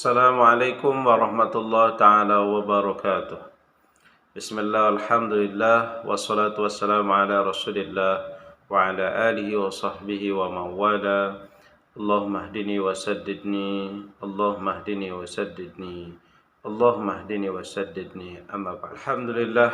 Assalamualaikum warahmatullahi ta'ala wabarakatuh. Bismillah, alhamdulillah, wassalatu wassalamu ala rasulillah wa ala alihi wa sahbihi wa mawala. Allahumma hdini wa saddidni, Allahumma hdini wa saddidni, Allahumma hdini wa saddidni, amma ba'd. Alhamdulillah,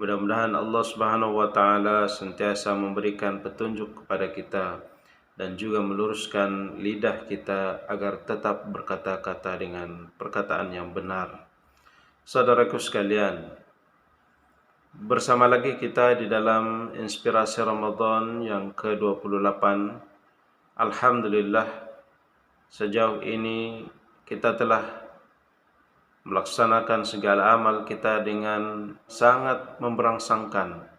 mudah-mudahan Allah subhanahu wa ta'ala sentiasa memberikan petunjuk kepada kita dan juga meluruskan lidah kita agar tetap berkata-kata dengan perkataan yang benar. Saudaraku sekalian, bersama lagi kita di dalam inspirasi Ramadan yang ke-28. Alhamdulillah, sejauh ini kita telah melaksanakan segala amal kita dengan sangat memberangsangkan.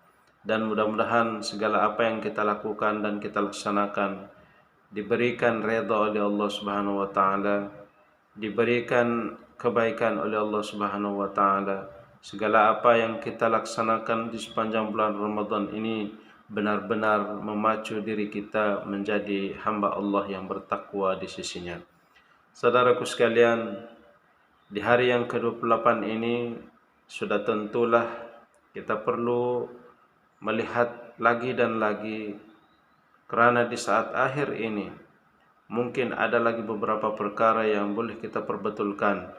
Dan mudah-mudahan segala apa yang kita lakukan dan kita laksanakan diberikan redha oleh Allah Subhanahu wa taala, diberikan kebaikan oleh Allah Subhanahu wa taala. Segala apa yang kita laksanakan di sepanjang bulan Ramadan ini benar-benar memacu diri kita menjadi hamba Allah yang bertakwa di sisinya. Saudaraku sekalian, di hari yang ke-28 ini sudah tentulah kita perlu melihat lagi dan lagi, kerana di saat akhir ini mungkin ada lagi beberapa perkara yang boleh kita perbetulkan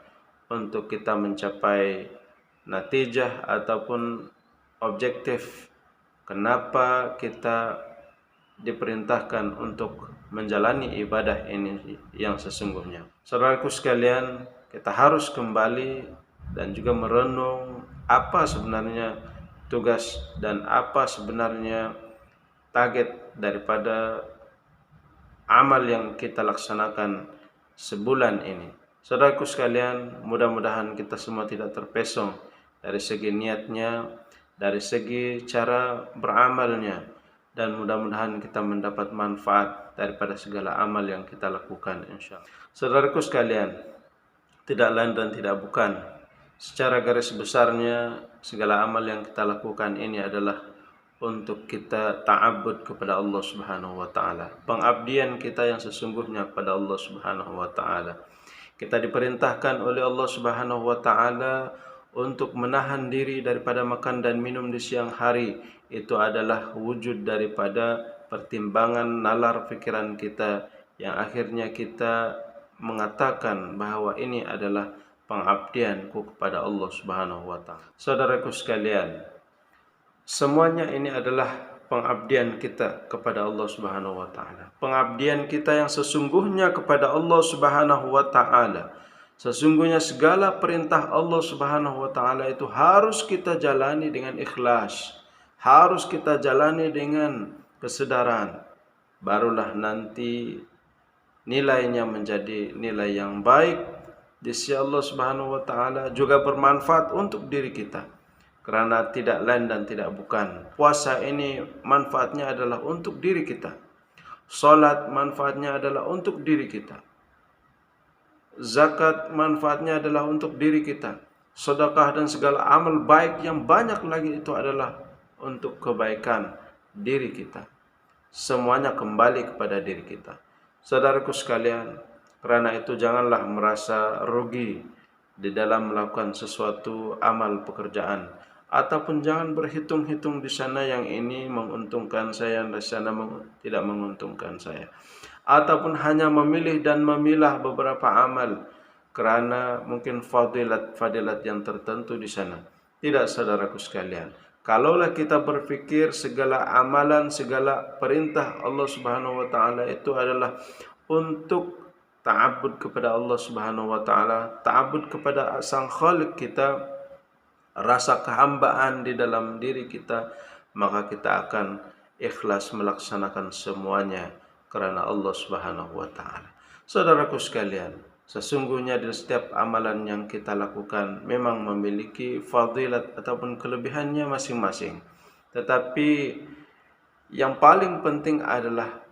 untuk kita mencapai natijah ataupun objektif kenapa kita diperintahkan untuk menjalani ibadah ini yang sesungguhnya. Saudaraku sekalian, kita harus kembali dan juga merenung apa sebenarnya tugas dan apa sebenarnya target daripada amal yang kita laksanakan sebulan ini. Saudaraku sekalian, mudah-mudahan kita semua tidak terpesong dari segi niatnya, dari segi cara beramalnya, dan mudah-mudahan kita mendapat manfaat daripada segala amal yang kita lakukan, insyaallah. Saudaraku sekalian, tidak lain dan tidak bukan, secara garis besarnya segala amal yang kita lakukan ini adalah untuk kita ta'abbud kepada Allah Subhanahu wa taala. Pengabdian kita yang sesungguhnya kepada Allah Subhanahu wa taala. Kita diperintahkan oleh Allah Subhanahu wa taala untuk menahan diri daripada makan dan minum di siang hari. Itu adalah wujud daripada pertimbangan nalar pikiran kita yang akhirnya kita mengatakan bahwa ini adalah pengabdianku kepada Allah Subhanahu wa taala. Saudaraku sekalian, semuanya ini adalah pengabdian kita kepada Allah Subhanahu wa taala. Pengabdian kita yang sesungguhnya kepada Allah Subhanahu wa taala. Sesungguhnya segala perintah Allah Subhanahu wa taala itu harus kita jalani dengan ikhlas. Harus kita jalani dengan kesadaran. Barulah nanti nilainya menjadi nilai yang baik di sisi Allah Subhanahu wa taala, juga bermanfaat untuk diri kita. Karena tidak lain dan tidak bukan, puasa ini manfaatnya adalah untuk diri kita. Salat manfaatnya adalah untuk diri kita. Zakat manfaatnya adalah untuk diri kita. Sedekah dan segala amal baik yang banyak lagi itu adalah untuk kebaikan diri kita. Semuanya kembali kepada diri kita. Saudaraku sekalian, karena itu janganlah merasa rugi di dalam melakukan sesuatu amal pekerjaan, ataupun jangan berhitung-hitung di sana yang ini menguntungkan saya, di sana tidak menguntungkan saya, ataupun hanya memilih dan memilah beberapa amal kerana mungkin fadilat yang tertentu di sana. Tidak, saudaraku sekalian. Kalaulah kita berfikir segala amalan, segala perintah Allah Subhanahu wa taala itu adalah untuk ta'abbud kepada Allah Subhanahu wa taala, ta'abbud kepada Sang Khalik kita, rasa kehambaan di dalam diri kita, maka kita akan ikhlas melaksanakan semuanya kerana Allah Subhanahu wa taala. Saudaraku sekalian, sesungguhnya di setiap amalan yang kita lakukan memang memiliki fadilat ataupun kelebihannya masing-masing. Tetapi yang paling penting adalah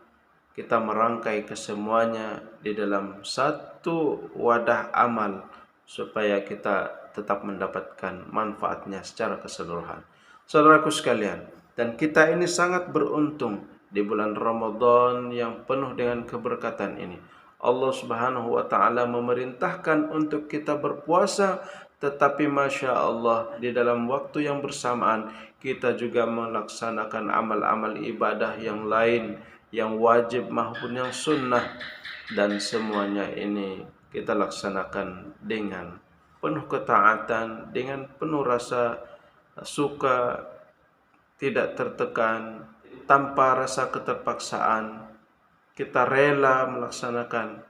kita merangkai kesemuanya di dalam satu wadah amal supaya kita tetap mendapatkan manfaatnya secara keseluruhan. Saudaraku sekalian, dan kita ini sangat beruntung di bulan Ramadan yang penuh dengan keberkatan ini. Allah Subhanahu wa taala memerintahkan untuk kita berpuasa, tetapi Masya Allah di dalam waktu yang bersamaan kita juga melaksanakan amal-amal ibadah yang lain, yang wajib maupun yang sunnah, dan semuanya ini kita laksanakan dengan penuh ketaatan, dengan penuh rasa suka, tidak tertekan, tanpa rasa keterpaksaan. Kita rela melaksanakan,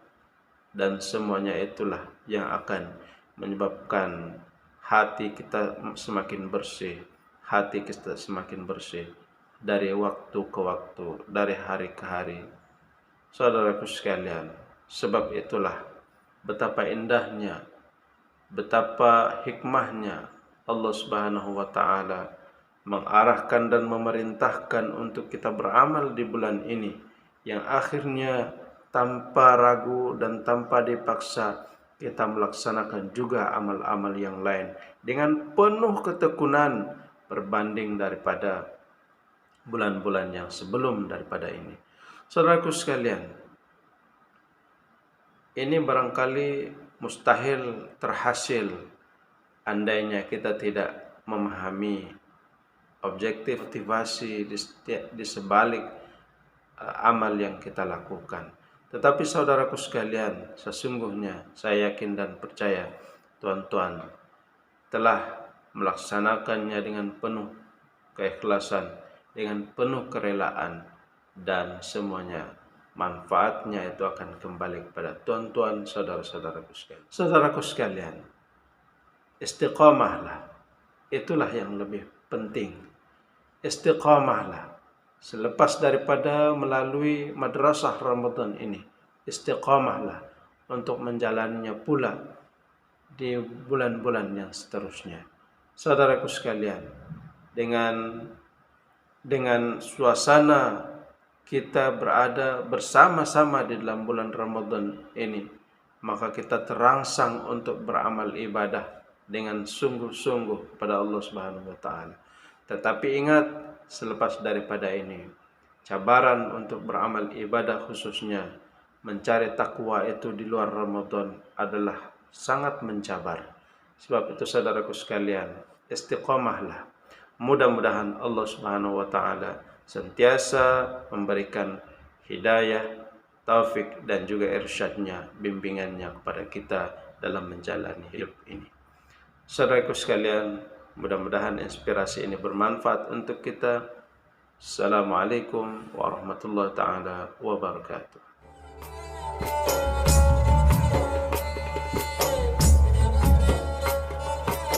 dan semuanya itulah yang akan menyebabkan hati kita semakin bersih, hati kita semakin bersih dari waktu ke waktu, dari hari ke hari. Saudaraku sekalian, sebab itulah betapa indahnya, betapa hikmahnya Allah Subhanahu wa taala mengarahkan dan memerintahkan untuk kita beramal di bulan ini, yang akhirnya tanpa ragu dan tanpa dipaksa kita melaksanakan juga amal-amal yang lain dengan penuh ketekunan berbanding daripada bulan-bulan yang sebelum daripada ini. Saudaraku sekalian, ini barangkali mustahil terhasil andainya kita tidak memahami objektif motivasi di sebalik amal yang kita lakukan. Tetapi saudaraku sekalian, sesungguhnya saya yakin dan percaya tuan-tuan telah melaksanakannya dengan penuh keikhlasan, dengan penuh kerelaan, dan semuanya manfaatnya itu akan kembali kepada tuan-tuan, saudara-saudaraku sekalian. Saudaraku sekalian, istiqamahlah. Itulah yang lebih penting. Istiqamahlah. Selepas daripada melalui madrasah Ramadan ini, istiqamahlah untuk menjalaninya pula di bulan-bulan yang seterusnya. Saudaraku sekalian, dengan suasana kita berada bersama-sama di dalam bulan Ramadan ini, maka kita terangsang untuk beramal ibadah dengan sungguh-sungguh kepada Allah Subhanahu wa taala. Tetapi ingat, selepas daripada ini, cabaran untuk beramal ibadah khususnya mencari takwa itu di luar Ramadan adalah sangat mencabar. Sebab itu saudaraku sekalian, istiqamahlah. Mudah-mudahan Allah Subhanahu wa taala sentiasa memberikan hidayah, taufik, dan juga irsyadnya, bimbingannya kepada kita dalam menjalani hidup ini. Saudaraku sekalian, mudah-mudahan inspirasi ini bermanfaat untuk kita. Assalamualaikum warahmatullahi taala wabarakatuh.